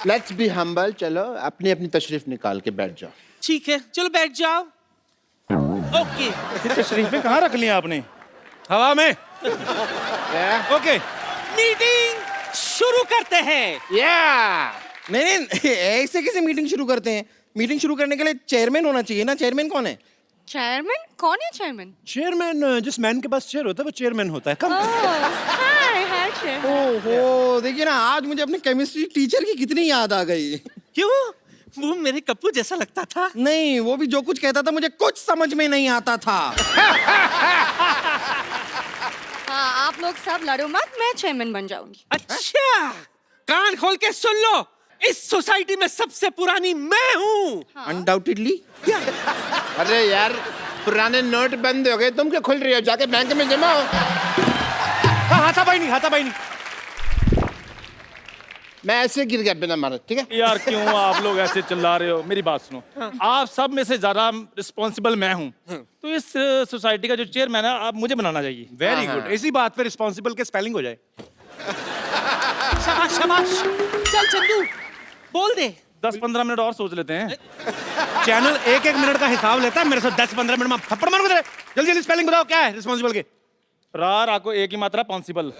Let's be humble. चलो अपनी अपनी तशरीफ निकाल के बैठ जाओ।
ठीक है, चलो बैठ जाओ। ओके,
तशरीफें कहाँ रख ली आपने?
हवा में।
ओके,
मीटिंग शुरू करते हैं।
नहीं, ऐसे कैसे मीटिंग शुरू करते हैं? मीटिंग शुरू करने के लिए चेयरमैन होना चाहिए ना। चेयरमैन कौन है?
चेयरमैन? कौन है चेयरमैन?
चेयरमैन जिस मैन के पास चेयर होता है वो चेयरमैन होता है। कम।
हाय चेयर।
ओहो, देखिए ना, आज मुझे अपने केमिस्ट्री टीचर की कितनी याद आ गई।
क्यों? वो मेरे कप्पू जैसा लगता था।
नहीं, वो भी जो कुछ कहता था मुझे कुछ समझ में नहीं आता था।
हाँ, आप लोग सब लड़ो मत, मैं चेयरमैन बन जाऊंगी।
अच्छा, कान खोल के सुन लो, इस सोसाइटी में सबसे पुरानी मैं हूँ।
अनडाउटेडली।
अरे यार, पुराने नोट बंद हो गए, तुम क्या खुल रही हो? जाके बैंक में जमा हो।
हाथापाई नहीं।
मैं ऐसे गिर गया बिना मारे, ठीक है?
यार क्यों आप लोग ऐसे चिल्ला रहे हो? मेरी बात सुनो, आप सब में से ज्यादा रिस्पॉन्सिबल मैं हूँ, तो इस सोसाइटी का जो चेयरमैन है आप मुझे बनाना चाहिए।
वेरी गुड, इसी बात पे रिस्पॉन्सिबल के स्पेलिंग हो जाए।
शाबाश शाबाश, चल चंदू बोल दे।
10-15 मिनट और सोच लेते हैं।
चैनल 1-1 मिनट का हिसाब लेता है, मेरे से 10-15 मिनट में थप्पड़ मार दे। जल्दी स्पेलिंग बताओ, क्या है रिस्पॉन्सिबल के?
राको एक ही मात्रा पॉसिबल।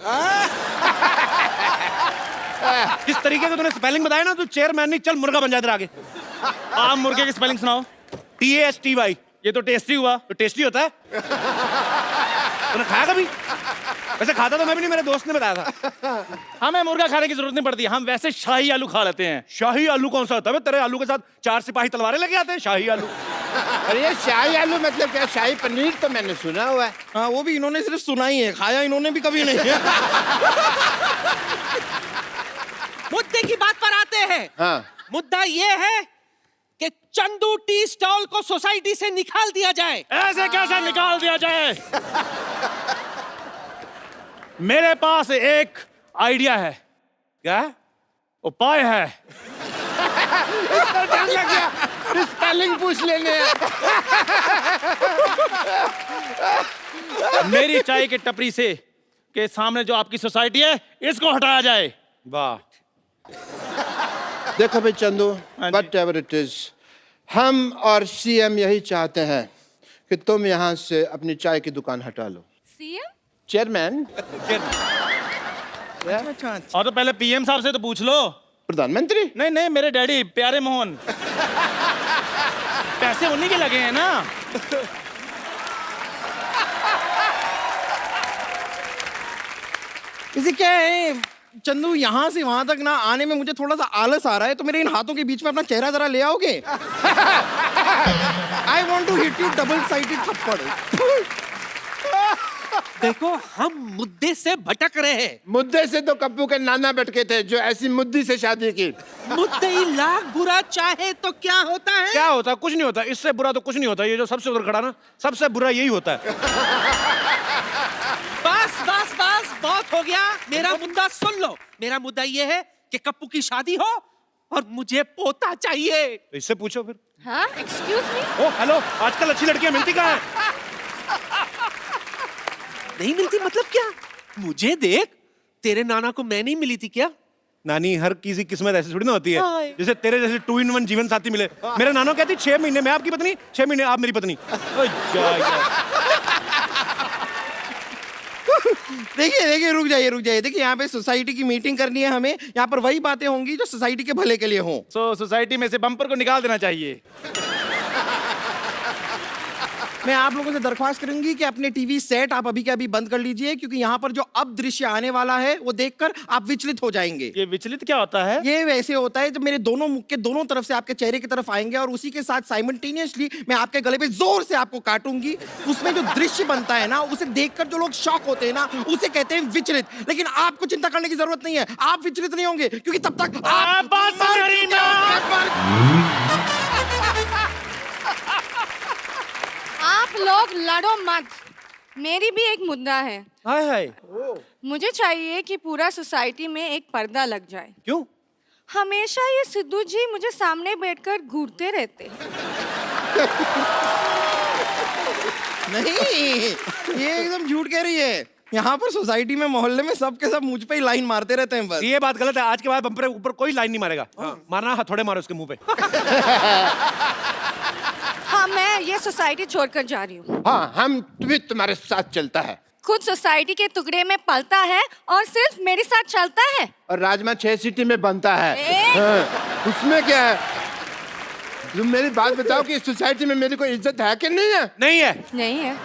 जिस तरीके से तूने स्पेलिंग बताया ना, तू चेयरमैन नहीं, चल मुर्गा बन जाए आगे।
आप मुर्गे की स्पेलिंग सुनाओ।
TASTY।
ये तो टेस्टी हुआ।
तो टेस्टी होता है। तूने खाया कभी? वैसे खाता तो मैं भी नहीं, मेरे दोस्त ने बताया था।
हमें मुर्गा खाने की जरूरत नहीं पड़ती, हम वैसे शाही आलू खा लेते हैं।
शाही आलू कौन सा होता है? तेरे आलू के साथ 4 सिपाही तलवारें लेके आते हैं, शाही आलू।
अरे ये शाही आलू मतलब क्या? शाही पनीर तो मैंने सुना हुआ है।
हाँ, वो भी इन्होंने सिर्फ सुना ही है, खाया इन्होंने भी कभी नहीं है।
मुद्दे की बात पर आते हैं।
हाँ।
मुद्दा ये है कि चंदू टी स्टॉल को सोसाइटी से निकाल दिया जाए।
ऐसे कैसे निकाल दिया जाए? मेरे पास एक आइडिया है।
क्या
उपाय है?
डर लग गया, स्पेलिंग पूछ लेने।
मेरी चाय की टपरी से के सामने जो आपकी सोसाइटी है, इसको हटाया जाए।
वाह।
देखो भाई Chandu, what ever it is, हम और CM यही चाहते हैं कि तुम यहाँ से अपनी चाय की दुकान हटा लो।
सीएम?
चेयरमैन?
और तो पहले PM साहब से तो पूछ लो।
प्रधानमंत्री?
नहीं, मेरे डैडी प्यारे मोहन। पैसे उन्हीं के लगे हैं ना।
इसे क्या है चंदू, यहाँ से वहां तक ना आने में मुझे थोड़ा सा आलस आ रहा है, तो मेरे इन हाथों के बीच में अपना चेहरा जरा ले आओगे? I want to hit you double sided थप्पड़।
देखो, हम मुद्दे से भटक रहे हैं।
मुद्दे से तो कप्पू के नाना भटके थे, जो ऐसी मुद्दी से शादी की।
मुद्दई लाख बुरा चाहे तो क्या होता है?
क्या होता है? कुछ नहीं होता, इससे बुरा तो कुछ नहीं होता। ये जो सबसे उधर खड़ा ना, सबसे बुरा यही होता है।
बस बस बस, बहुत हो गया। मेरा मुद्दा सुन लो। मेरा मुद्दा ये है कि कप्पू की शादी हो और मुझे पोता चाहिए।
तो इससे पूछो फिर।
हाँ, एक्सक्यूज मी।
ओ हेलो, आजकल अच्छी लड़कियां मिलती कहाँ हैं?
नहीं मिलती मतलब क्या? मुझे देख, तेरे नाना को मैं नहीं मिली थी क्या?
नानी, हर किसी किस्मत ऐसी थोड़ी ना होती है। जैसे तेरे जैसे 2-in-1 जीवन साथी मिले। मेरे नानो कहती 6 महीने मैं आपकी पत्नी, 6 महीने आप मेरी पत्नी।
देखिए रुक जाइए। देखिए, यहाँ पे सोसाइटी की मीटिंग करनी है हमें। यहाँ पर वही बातें होंगी जो सोसाइटी के भले के लिए हों।
सोसाइटी में से बम्पर को निकाल देना चाहिए।
मैं आप लोगों से दरख्वास्त करूंगी कि अपने टीवी सेट आप अभी के अभी बंद कर लीजिए, क्योंकि यहाँ पर जो अब दृश्य आने वाला है वो देखकर आप विचलित हो जाएंगे।
ये विचलित क्या होता है?
ये वैसे होता है जब मेरे दोनों मुख के दोनों तरफ से आपके चेहरे की तरफ आएंगे और उसी के साथ साइमल्टेनियसली मैं आपके गले पे जोर से आपको काटूंगी। उसमें जो दृश्य बनता है ना, उसे देखकर जो लोग शॉक होते हैं ना, उसे कहते हैं विचलित। लेकिन आपको चिंता करने की जरूरत नहीं है, आप विचलित नहीं होंगे, क्योंकि तब तक
आप लोग लड़ो मत। मेरी भी एक मुद्दा है।
हाय हाय।
मुझे चाहिए कि पूरा सोसाइटी में एक पर्दा लग जाए।
क्यों?
हमेशा ये सिद्धू जी मुझे सामने बैठकर घूरते रहते हैं।
नहीं, ये एकदम झूठ कह रही है। यहाँ पर सोसाइटी में, मोहल्ले में सबके सब मुझ पे ही लाइन मारते रहते हैं बस।
ये बात गलत है। आज के बाद बम्पर ऊपर कोई लाइन नहीं मारेगा। मारना हथौड़े मारो उसके मुंह पे।
हाँ, मैं ये सोसाइटी छोड़कर जा रही हूँ।
हाँ, हम भी तुम्हारे साथ चलता है।
खुद सोसाइटी के टुकड़े में पलता है और सिर्फ मेरे साथ चलता है।
और राजमा 6 सीटी में बनता है। हाँ, उसमें क्या है? तुम मेरी बात बताओ कि इस सोसाइटी में मेरी कोई इज्जत है कि नहीं है?
नहीं है।
नहीं है।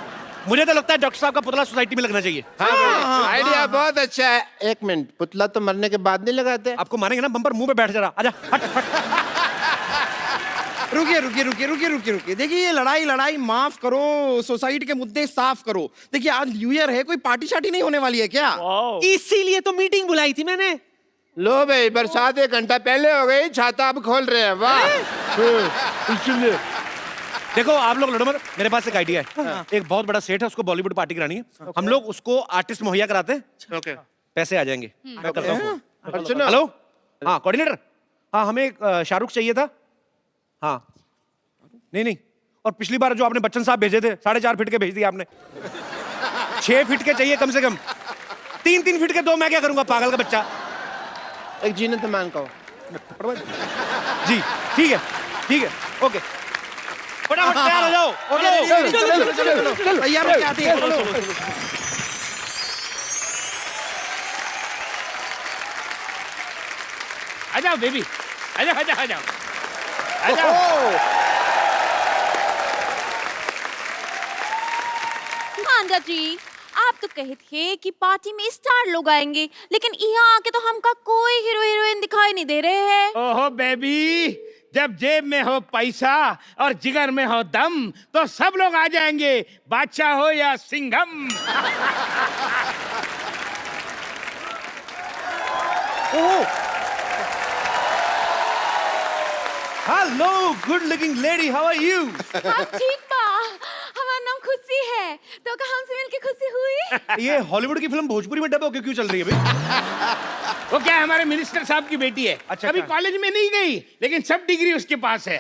मुझे तो लगता है डॉक्टर साहब का पुतला सोसाइटी में लगना चाहिए।
हाँ, आइडिया बहुत अच्छा है। एक मिनट, पुतला तो मरने के बाद नहीं लगाते?
आपको मारेंगे ना, बम्पर मुंह पे बैठ जा रहा। आजा, हट हट।
रुकिए रुकिए रुकिए रुकिए रुकिए रुकिए, देखिए ये लड़ाई माफ करो, सोसाइटी के मुद्दे साफ करो। देखिए आज न्यू ईयर है, कोई पार्टी शार्टी नहीं होने वाली है क्या?
इसीलिए तो मीटिंग बुलाई थी मैंने।
लो भाई, बरसात 1 घंटा पहले हो गई, छाता अब खोल रहे हैं। वाह।
इसलिए देखो आप लोग लड़ो मत, मेरे पास एक आइडिया है। एक बहुत बड़ा सेट है, उसको बॉलीवुड पार्टी करानी है। हम लोग उसको आर्टिस्ट मुहैया कराते हैं।
ओके।
पैसे आ जाएंगे। मैं करता हूँ।
और सुनो,
हेलो, हाँ कोऑर्डिनेटर, हाँ हमें एक शाहरुख चाहिए था। हाँ नहीं, और पिछली बार जो आपने बच्चन साहब भेजे थे 4.5 फीट के भेज दिए आपने। 6 फीट के चाहिए कम से कम। 3 फीट के दो, मैं क्या करूंगा पागल का बच्चा।
एक जीनत मान का
जी ठीक है, ओके, फटाफट तैयार हो जाओ।
चलो तैयार हो जाते हैं।
आ जाओ बेबी, आ जाओ।
आंदा जी, आप तो कहे थे कि पार्टी में स्टार लोग आएंगे, लेकिन यहाँ आके तो हमका कोई हीरो हीरोइन दिखाई नहीं दे रहे हैं।
ओहो बेबी, जब जेब में हो पैसा और जिगर में हो दम तो सब लोग आ जाएंगे, बादशाह हो या Singham.
Hello good looking lady, how are you?
हम ठीक बा, हमारा नाम खुशी है, तो का हमसे मिलके खुशी हुई।
ये हॉलीवुड की फिल्म भोजपुरी में डब होके क्यों चल रही है भाई?
वो क्या है, हमारे मिनिस्टर साहब की बेटी है।
अच्छा,
अभी
अच्छा।
कॉलेज में नहीं गई, लेकिन सब डिग्री उसके पास है।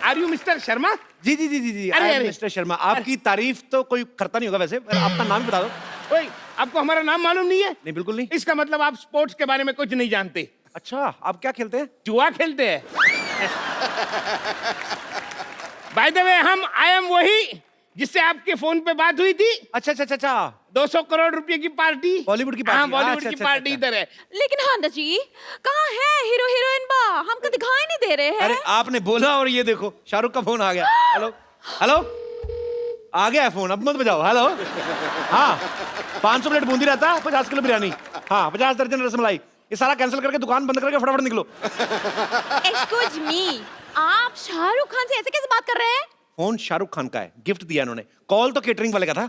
Are you mister Sharma?
जी
अरे।
मिस्टर शर्मा, आपकी तारीफ तो कोई करता नहीं होगा वैसे, अपना नाम भी बता दो।
ओए, आपको हमारा नाम मालूम नहीं है?
नहीं बिल्कुल नहीं।
इसका मतलब आप स्पोर्ट्स के बारे में कुछ नहीं जानते।
अच्छा, आप क्या खेलते हैं?
जुआ खेलते हैं। By the way, I am वही जिससे आपके फोन पे बात हुई थी।
अच्छा
200 करोड़ रुपए की पार्टी,
बॉलीवुड की पार्टी।
हाँ, बॉलीवुड
अच्छा,
की
अच्छा,
पार्टी
अच्छा।
इधर है।
लेकिन हांडा जी, कहाँ है हीरो हीरोइन बा? हमको दिखाई नहीं दे रहे हैं।
अरे आपने बोला और ये देखो शाहरुख का फोन आ गया। हेलो आ गया है फोन, अब मत बजाओ। हेलो, हाँ 500 प्लेट बूंदी रहता, 50 किलो बिरयानी, हाँ 50 दर्जन रसमलाई, ये सारा कैंसिल करके दुकान बंद करके फटाफट निकलो।
एक्सक्यूज मी, आप शाहरुख खान से ऐसे कैसे बात कर रहे हैं?
फोन शाहरुख खान का है, गिफ्ट दिया इन्होंने। कॉल तो केटरिंग वाले का था।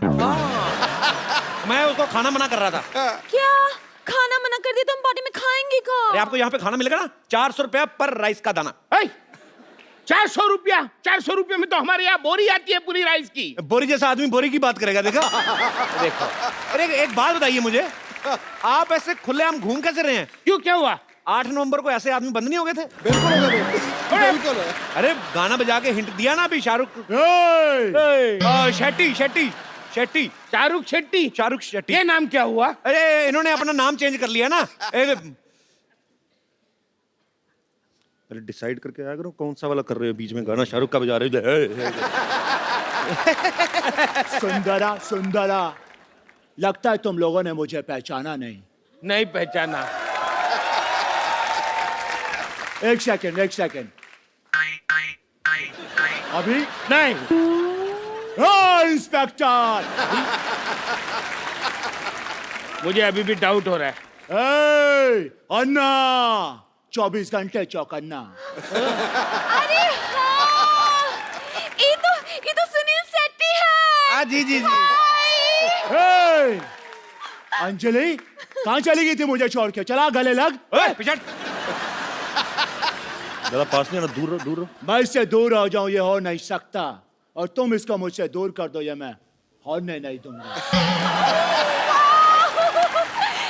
मैं उसको खाना मना कर रहा था।
क्या खाना मना कर दिया तो हम पार्टी में खाएंगे का?
अरे आपको यहाँ पे खाना मिलेगा ना, 400 रुपया पर राइस का दाना।
400 रुपया में तो हमारे यहाँ बोरी आती है पूरी राइस की।
बोरी जैसा आदमी बोरी की बात करेगा, देखा? देखो, अरे एक बात बताइए मुझे, आप ऐसे खुलेआम घूम कैसे रहे हैं?
क्यों, क्या हुआ?
8 नवंबर को ऐसे आदमी बंद नहीं हो गए थे?
बिल्कुल है।
अरे गाना बजा के हिंट दिया ना अभी शाहरुख। शेट्टी। शाहरुख शेट्टी।
ये नाम क्या हुआ?
अरे इन्होंने अपना नाम चेंज कर लिया ना। अरे डिसाइड करके आया करो कौन सा वाला कर रहे हो, बीच में गाना शाहरुख का बजा रहे हो।
सुंदरा, लगता है तुम लोगों ने मुझे पहचाना नहीं
पहचाना।
एक सेकंड अभी
नहीं।
इंस्पेक्टर,
मुझे अभी भी डाउट हो रहा है।
अन्ना 24 घंटे चौकन्ना।
अरे हाँ, ये तो सुनील शेट्टी है।
जी।
अंजलि कहाँ चली गई थी मुझे छोड़ के? चला गले लग।
पिछड़ ज़्यादा पास नहीं आना, दूर रहो।
मैं इससे दूर हो जाऊं ये हो नहीं सकता, और तुम इसको मुझसे दूर कर दो ये मैं होने नहीं दूंगा।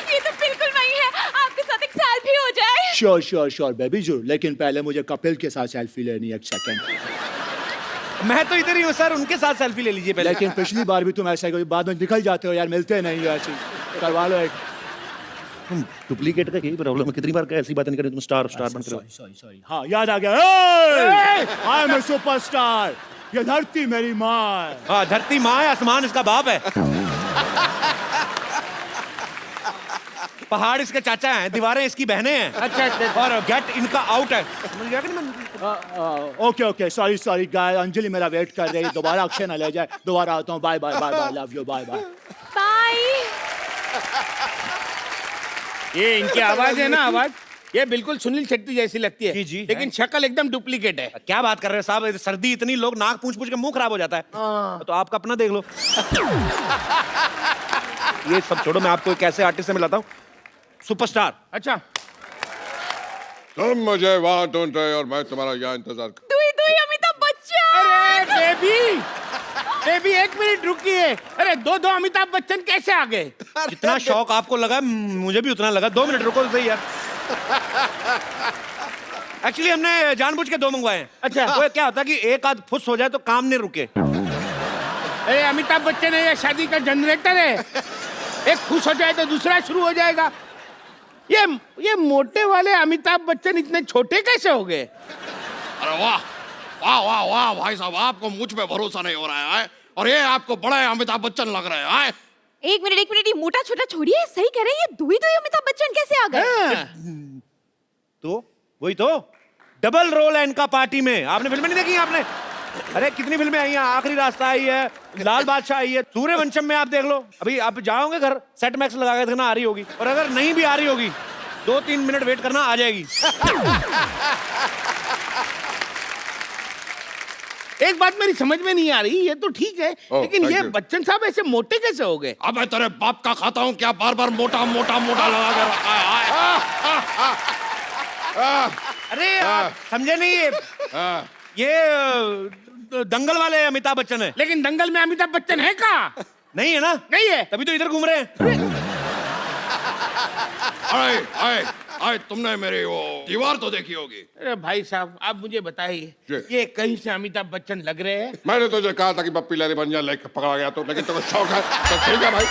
ये तो बिल्कुल वही है, आपके साथ एक सेल्फी हो जाए।
श्योर बेबी जरूर, लेकिन पहले मुझे कपिल के साथ सेल्फी लेनी है। एक सेकंड,
मैं तो इधर ही हूँ सर, उनके साथ सेल्फी ले लीजिए पहले।
लेकिन पिछली बार भी तुम ऐसा बाद में निकल जाते हो यार, मिलते नहीं हो, ऐसी करवा लो एक।
डुप्लीकेट का यही प्रॉब्लम है, कितनी बार ऐसी बातें नहीं करें, तुम स्टार बन रहे हो।
सॉरी, हाँ याद आ गया। आई एम ए सुपरस्टार, ये धरती मेरी माँ।
हाँ धरती माँ है, आसमान इसका बाप है। पहाड़ इसके चाचा हैं, दीवारें इसकी बहनें हैं।
अच्छा।
और गेट इनका आउट है। समझ गया कि नहीं?
ओके सॉरी गाय, अंजलि मेरा वेट कर रही है, दोबारा अक्षय ना ले जाए। दोबारा आता हूँ, bye, love you, bye.
Bye.
ये इनकी आवाज है ना, आवाज ये बिल्कुल सुनील शेट्टी जैसी लगती है
जी, जी,
लेकिन शक्ल एकदम डुप्लीकेट है।
क्या बात कर रहे हैं साहब, सर्दी इतनी, लोग नाक पूछ पूछ के मुंह खराब हो जाता है। तो आपका अपना देख लो। ये सब छोड़ो, मैं आपको एक ऐसे आर्टिस्ट से मिलाता हूँ, सुपरस्टार।
अच्छा,
तुम मुझे वहां ढूंढ रहे और मैं तुम्हारा यहाँ इंतजार कर।
दुई दुई अमिताभ बच्चन।
अरे बेबी, बेबी एक मिनट रुकिए। अरे दो अमिताभ बच्चन कैसे आ गए?
जितना शौक आपको लगा मुझे भी उतना लगा। 2 मिनट रुको तो सही यार। एक्चुअली हमने जानबूझ के 2 मंगवाए हैं।
अच्छा।
वो क्या होता है कि एक आध फुस हो जाए तो काम नहीं रुके।
अरे अमिताभ बच्चन है या शादी का जनरेटर है? एक खुश हो जाए तो दूसरा शुरू हो जाएगा। ये मोटे वाले अमिताभ बच्चन इतने छोटे कैसे हो गए?
अरे वाह वाह वाह वाह भाई साहब, आपको मुझ पे भरोसा नहीं हो रहा है और ये आपको बड़े अमिताभ बच्चन लग रहे हैं।
एक मिनट, ये मोटा छोटा छोड़िए, सही कह रहे हैं, ये दुई दुई अमिताभ बच्चन कैसे आ गए?
तो वही तो डबल रोल है इनका पार्टी में। आपने फिल्में नहीं देखी हैं आपने? अरे कितनी फिल्में आई हैं, आखिरी रास्ता आई है, लाल बादशाह आई है, सूर्यवंशम में आप देख लो। अभी आप जाओगे घर, सेट मैक्स लगा के देखना आ रही होगी, और अगर नहीं भी आ रही होगी 2-3 मिनट वेट करना, आ जाएगी।
एक बात मेरी समझ में नहीं आ रही, ये तो ठीक है लेकिन ये बच्चन साहब ऐसे मोटे कैसे हो गए?
अब मैं तेरे बाप का खाता हूँ क्या, बार बार मोटा मोटा मोटा लगा के रखा है।
अरे आप समझे नहीं, ये दंगल वाले अमिताभ बच्चन है।
लेकिन दंगल में अमिताभ बच्चन है का?
नहीं है ना?
नहीं है,
तभी तो इधर घूम रहे हैं।
अरे तुमने मेरी वो दीवार तो देखी होगी।
अरे भाई साहब आप मुझे बताइए, ये कहीं से अमिताभ बच्चन लग रहे हैं?
मैंने तुझे कहा था कि पप्पी लहरी बन जा, लेके पकड़ा गया तो, लेकिन तुम्हें शौक है तो ठीक है भाई।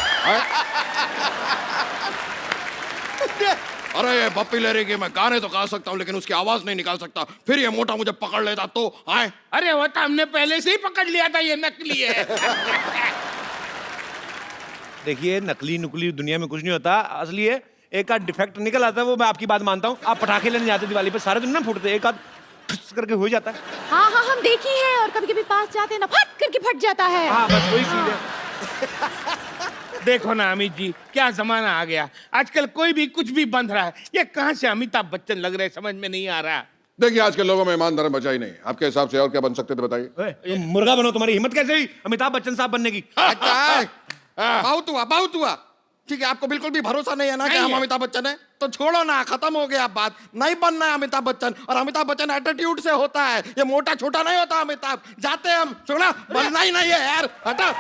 अरे ये पप्पी लहरी के मैं गाने तो गा सकता हूँ लेकिन उसकी आवाज नहीं निकाल सकता, फिर ये मोटा मुझे पकड़ लेता तो आए।
अरे वो तो हमने पहले से ही पकड़ लिया था, ये नकली है।
देखिए नकली नुकली दुनिया में कुछ नहीं होता, असली है। एक आध डिफेक्ट निकल आता है, वो मैं आपकी बात मानता हूँ। आप पटाखे लेने जाते दिवाली पे, सारे दिन ना फूटते, एक आध ठुस करके हो जाता है।
हाँ हाँ हम देखी है, और कभी कभी पास जाते हैं ना, फट करके फट जाता है।
हाँ बस वही चीज है।
देखो ना अमित जी, क्या जमाना आ गया, आजकल कोई भी कुछ भी बंध रहा है। ये कहाँ से अमिताभ बच्चन लग रहे, समझ में नहीं आ रहा।
देखिए आज के लोगों में ईमान धर्म बचा ही नहीं, आपके हिसाब से और क्या बन सकते थे बताइए?
मुर्गा बनो, तुम्हारी हिम्मत कैसे हुई अमिताभ बच्चन साहब बनने की?
बहुत हुआ। ठीक है, आपको बिल्कुल भी भरोसा नहीं है ना कि हम अमिताभ बच्चन हैं, तो छोड़ो ना, खत्म हो गया बात। नहीं बनना है अमिताभ बच्चन, और अमिताभ बच्चन एटीट्यूड से होता है, ये मोटा छोटा नहीं होता अमिताभ। जाते हम, छोड़ा, बनना ही नहीं है यार, हटा।